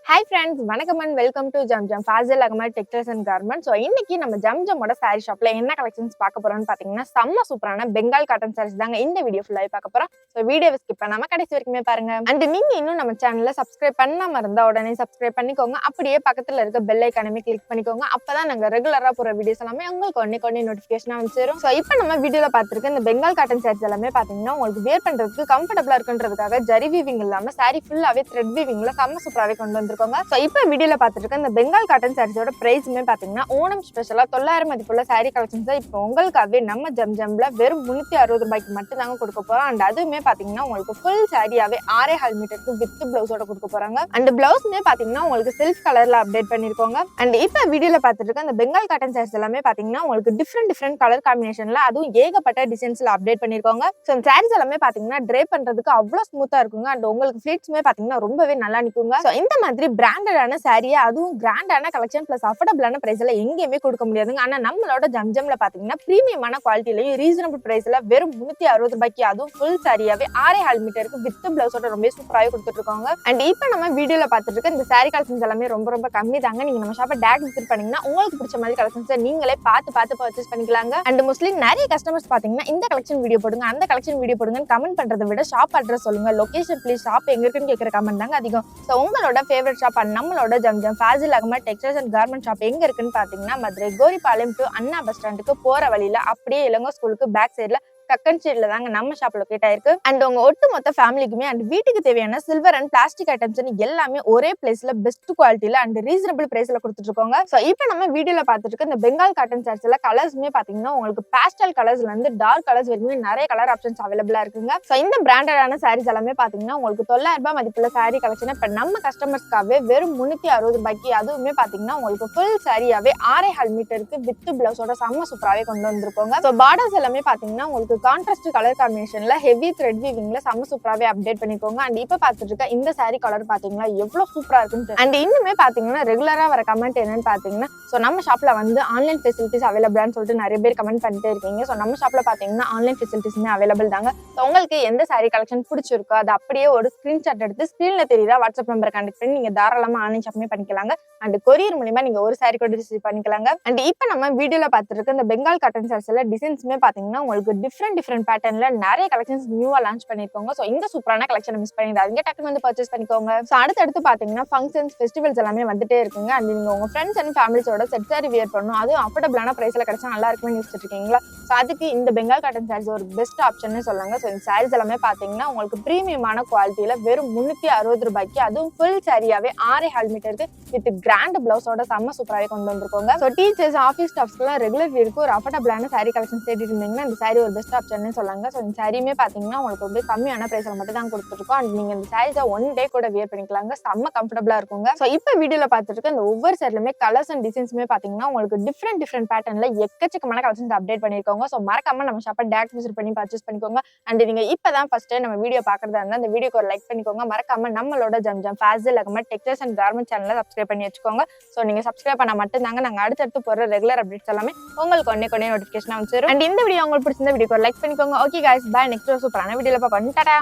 Hi friends, வணக்கம் and welcome to Zamzam Fazil Ahamed textiles and garments. So இன்னைக்கு நம்ம ஜம்ஜமோட சாரி ஷாப்ல என்ன கலெக்ஷன்ஸ் பார்க்க போறோம்னு பார்த்தீங்கன்னா செம்ம சூப்பரான பெங்கால் காட்டன் சாரீஸ் தாங்க இந்த வீடியோ ஃபுல்லாக பார்க்க போறோம். ஸோ வீடியோவை ஸ்கிப் பண்ணாம கடைசி வரைக்குமே பாருங்க. அண்ட் நீங்க இன்னும் நம்ம சேனல்ல சப்ஸ்கிரைப் பண்ணாம இருந்தா உடனே சப்ஸ்கிரைப் பண்ணிக்கோங்க. அப்படியே பக்கத்துல இருக்க பெல் ஐக்கானமே கிளிக் பண்ணிக்கோங்க. அப்பதான் நாங்க ரெகுலரா போற வீடியோஸ் எல்லாமே உங்களுக்கு ஒன்னே நோட்டிஃபிகேஷனா வந்து சேரும். ஸோ இப்போ நம்ம வீடியோல பார்த்துருக்க இந்த பெங்கால் காட்டன் சாரீஸ் எல்லாமே பார்த்தீங்கன்னா உங்களுக்கு வேர் பண்றதுக்கு கம்ஃபர்டபுளா இருக்குன்றதுக்காக ஜரி வீவிங் இல்லாம சாரி ஃபுல்லாவே த்ரெட் வீவிங்ல செம்ம சூப்பராகவே கொண்டு வந்திருக்கோங்க. ஸோ இப்போ வீடியோல பார்த்துட்டு இந்த பெங்கால் காட்டன் சாரீஸோட பிரைஸுமே பாத்தீங்கன்னா ஓணம் ஸ்பெஷலா 900 மதிப்புள்ள சாரி கலெக்ஷன்ஸ் தான் இப்போ உங்களுக்காகவே நம்ம ஜம்ஜம்ல வெறும் 360 ரூபாய்க்கு மட்டும் தாங்க கொடுக்க போறோம். அண்ட் அதுவுமே பாத்தீங்கன்னா உங்களுக்கு ஃபுல் சாரியாவே 6.5 மீட்டருக்கு வித் பிளவுஸோட கொடுக்க போறாங்க. அண்ட் பிளவுஸ்மே பாத்தீங்கன்னா உங்களுக்கு சில்க் கலர்ல அப்டேட் பண்ணிருக்கோங்க. அண்ட் இப்போ வீடியோல பார்த்துட்டு இந்த பெங்கால் காட்டன் சாரீஸ் எல்லாமே பாத்தீங்கன்னா உங்களுக்கு டிஃப்ரெண்ட் கலர் காம்பினேஷன்ல அதுவும் ஏகப்பட்ட டிசைன்ஸ்ல அப்டேட் பண்ணிருக்கோங்க. ஸோ இந்த சாரீஸ் எல்லாமே பாத்தீங்கன்னா ட்ரே பண்றதுக்கு அவ்வளவு ஸ்மூத்தா இருக்குங்க. அண்ட் உங்களுக்கு ஃபிளிட்ஸ்மே பாத்தீங்கன்னா ரொம்பவே நல்லா நிக்குங்க. ஸோ இந்த மாதிரி பிராண்டடான சாரியா அதுவும் கிராண்டான கலெக்ஷன் பிளஸ் அஃபோர்டபிளான பிரைஸ்ல எங்கேயுமே கொடுக்க முடியாதுங்க. ஆனா நம்மளோட ஜம்ஜம்ல பாத்தீங்கன்னா பிரீமியமான குவாலிட்டிலையும் ரீசனபிள் பிரைஸ்ல வெறும் 360 ரூபாய்க்கு அதுவும் ஃபுல் சாரியாவே 6.5 மீட்டருக்கு வித் பிளவுஸோட ரொம்ப சூப்பராகவே கொடுத்துட்டு இருக்காங்க. அண்ட் இப்போ நம்ம வீடியோல பார்த்துட்டு இருக்க இந்த சாரி கலெக்ஷன்ஸ் எல்லாமே ரொம்ப கம்மி தாங்க. நீங்க நம்ம ஷாப்பை டேரக்ட் விசிட் பண்ணீங்கன்னா உங்களுக்கு பிடிச்ச மாதிரி கலெக்ஷன்ஸ் நீங்களே பார்த்து பர்ச்சேஸ் பண்ணிக்கலாங்க. அண்ட் மோஸ்ட்லி நிறைய கஸ்டமர்ஸ் பாத்தீங்கன்னா இந்த கலெக்ஷன் வீடியோ போடுங்க அந்த கலெக்ஷன் வீடியோ போடுங்கன்னு கமெண்ட் பண்றதை விட ஷாப் அட்ரஸ் சொல்லுங்க, லொகேஷன் ப்ளீஸ், ஷாப் எங்க இருக்குன்னு கேட்கிற கமெண்ட் தாங்க அதிகம். ஸோ உங்களோட ஃபேவரட் ஷாப் அண்ட் நம்மளோட Zamzam Fazil Ahamed textiles and garment shop எங்க இருக்குன்னு பாத்தீங்கன்னா மதுரை கோரிப்பாளையம் டு அண்ணா பஸ் ஸ்டாண்டுக்கு போற வழியில அப்படியே இளங்கோ ஸ்கூலுக்கு பேக் சைட்ல டக்கன் ஸ்ட்ரீட்ல தாங்க நம்ம ஷாப் லொகேட் ஆயிருக்கு. அண்ட் உங்க ஒட்டுமொத்த ஃபேமிலிக்குமே அண்ட் வீட்டுக்கு தேவையான சில்வர் அண்ட் பிளாஸ்டிக் ஐட்டம்ஸ் எல்லாமே ஒரே பிளேஸ்ல பெஸ்ட் குவாலிட்டியில அண்ட் ரீசனபிள் பிரைஸ்ல கொடுத்துட்டு இருக்கோங்க. ஸோ இப்போ நம்ம வீடியோல பார்த்துட்டு இந்த பெங்கால் காட்டன் சாரீஸ்ல கலர்ஸ்மே பாத்தீங்கன்னா உங்களுக்கு பேஸ்டல் கலர்ஸ்ல இருந்து டார்க் கலர்ஸ் வரைக்கும் நிறைய கலர் ஆப்ஷன்ஸ் அவைலபிளா இருக்குங்க. ஸோ இந்த பிராண்டடான சாரீஸ் எல்லாமே பாத்தீங்கன்னா உங்களுக்கு 900 ரூபாய் மதிப்புள்ள சாரி கலெக்ஷன் இப்ப நம்ம கஸ்டமர்ஸ்க்காகவே வெறும் 360 ரூபாய்க்கு அதுவுமே பாத்தீங்கன்னா உங்களுக்கு ஃபுல் சாரியாவே 6.5 மீட்டருக்கு வித் பிளவுஸோட செம்ம சூப்பராகவே கொண்டு வந்திருக்கோங்க. ஸோ பார்டர்ஸ் எல்லாமே பாத்தீங்கன்னா உங்களுக்கு கான்ட்ராஸ்ட் கலர் காம்பினேஷன்ல ஹெவி த்ரெட் வீவிங்ல செம்ம சூப்பராகவே அப்டேட் பண்ணிக்கோங்க. அண்ட் இப்ப பாத்துட்டு இருக்க இந்த சாரி கலர் பாத்தீங்கன்னா எவ்வளவு சூப்பரா இருக்குன்னு. அண்ட் இன்னுமே பாத்தீங்கன்னா ரெகுலரா வர கமெண்ட் என்னன்னு பாத்தீங்கன்னா ஸோ நம்ம ஷாப்ல வந்து ஆன்லைன் ஃபெசிலிட்டிஸ் அவைலபிளான்னு சொல்லிட்டு நிறைய பேர் கமெண்ட் பண்ணிட்டே இருக்கீங்க. ஸோ நம்ம ஷாப்ல பாத்தீங்கன்னா ஆன்லைன் ஃபெசிலிட்டிஸ்மே அவைலபிள் தாங்க. ஸோ உங்களுக்கு எந்த சாரி கலெக்ஷன் பிடிச்சிருக்கோ அது அப்படியே ஒரு ஸ்கிரீன்ஷாட் எடுத்து ஸ்கிரீன்ல தெரியுதா வாட்ஸ்அப் நம்பர் கான்டெக்ட் பண்ணி நீங்க தாராளமா ஆன்லைன் ஷாப்மே பண்ணிக்கலாங்க. அண்ட் கொரியர் மூலமா நீங்க ஒரு சாரி கூட ரிசீவ் பண்ணிக்கலாங்க. அண்ட் இப்ப நம்ம வீடியோல பாத்துட்டு இருக்க இந்த பெங்கால் காட்டன் சாரீஸ்ல டிசைன்ஸ்மே பாத்தீங்கன்னா உங்களுக்கு டிஃப்ரெண்ட் பேட்டர்ன்ல நிறைய கலெக்ஷன்ஸ் நியூவா லான்ச் பண்ணிருக்காங்க. சோ இந்த சூப்பரான கலெக்ஷன் மிஸ் பண்ணிடாதீங்க, டக்குனு வந்து பர்ச்சேஸ் பண்ணிக்கோங்க. சோ அடுத்து பாத்தீங்கன்னா ஃபங்க்ஷன்ஸ் ஃபெஸ்டிவல்ஸ் எல்லாமே வந்துட்டே இருக்குங்க. அண்ட் நீங்க உங்க ஃப்ரெண்ட்ஸ் அண்ட் ஃபேமிலிஸோட செட் சாரி வியர் பண்ணணும், அதுவும் அஃபோர்டபிளான பிரைஸ்ல கிடைச்சா நல்லா இருக்குன்னு யோசிச்சுட்டு இருக்கீங்களா? சோ அதுக்கு இந்த பெங்கால் காட்டன் சாரீஸ் ஒரு பெஸ்ட் ஆப்ஷன் சொல்லாங்க. சோ இந்த சாரீஸ் எல்லாமே பாத்தீங்கன்னா உங்களுக்கு பிரீமியமான குவாலிட்டியில வெறும் 360 ரூபாய்க்கு அதுவும் ஃபுல் சாரியாவே 6.5 மீட்டருக்கு வித் கிராண்ட் பிளவுஸோட செம்ம சூப்பராகவே கொண்டு வந்திருக்கோங்க. ஸோ டீச்சர்ஸ் ஆஃபீஸ் ஸ்டாஃப்ஸ்க்குலாம் ரெகுலர் வியருக்கு ஒரு அஃபோர்டபிளான சாரி கலெக்ஷன் தேடிட்டு இருந்தீங்கன்னா இந்த சாரி ஒரு பெஸ்ட் ஆப்ஷன் சொல்லாங்க. ஸோ இந்த சாரியுமே பார்த்தீங்கன்னா உங்களுக்கு ரொம்ப கம்மியான பிரைஸ்ல மட்டும் தான் கொடுத்துருக்கோம். அண்ட் நீங்க இந்த சாரீஸை ஒன் டே கூட வியர் பண்ணிக்கலாங்க, செம்ம கம்ஃபர்டபுளா இருக்குங்க. ஸோ இப்போ வீடியோல பார்த்துட்டு இந்த ஒவ்வொரு சாரிலுமே கலர்ஸ் அண்ட் டிசைன்ஸுமே பார்த்தீங்கன்னா உங்களுக்கு டிஃப்ரெண்ட் பேட்டர்ன்ல எக்கச்சக்கமான கலெக்ஷன்ஸ் அப்டேட் பண்ணிருக்காங்க. ஸோ மறக்காம நம்ம ஷாப்பை டேரக்ட் விசிட் பண்ணி பர்ச்சேஸ் பண்ணிக்கோங்க. அண்ட் நீங்க இப்பதான் ஃபர்ஸ்ட் டைம் நம்ம வீடியோ பார்க்கறதா இருந்தா இந்த வீடியோக்கு ஒரு லைக் பண்ணிக்கோங்க. மறக்காம நம்மளோட Zamzam Fazil Ahamed textiles and garment சேனலை சப்ஸ்கிரைப் பண்ணி வச்சுக்கோங்க. ஸோ நீங்க சப்ஸ்கிரைப் பண்ணா மட்டும் தாங்க நாங்க அடுத்தடுத்து போற ரெகுலர் அப்டேட்ஸ் எல்லாமே உங்களுக்கு ஒன்னே நோட்டிஃபிகேஷன் வந்துரும். அண்ட் இந்த வீடியோ உங்களுக்கு பிடிச்சிருந்த வீடியோக்கு ஒரு லைக் பண்ணிக்கோங்க. ஓகே गाइस, பாய். நெக்ஸ்ட் ஒரு சூப்பரான வீடியோல பார்ப்போம். டாடா.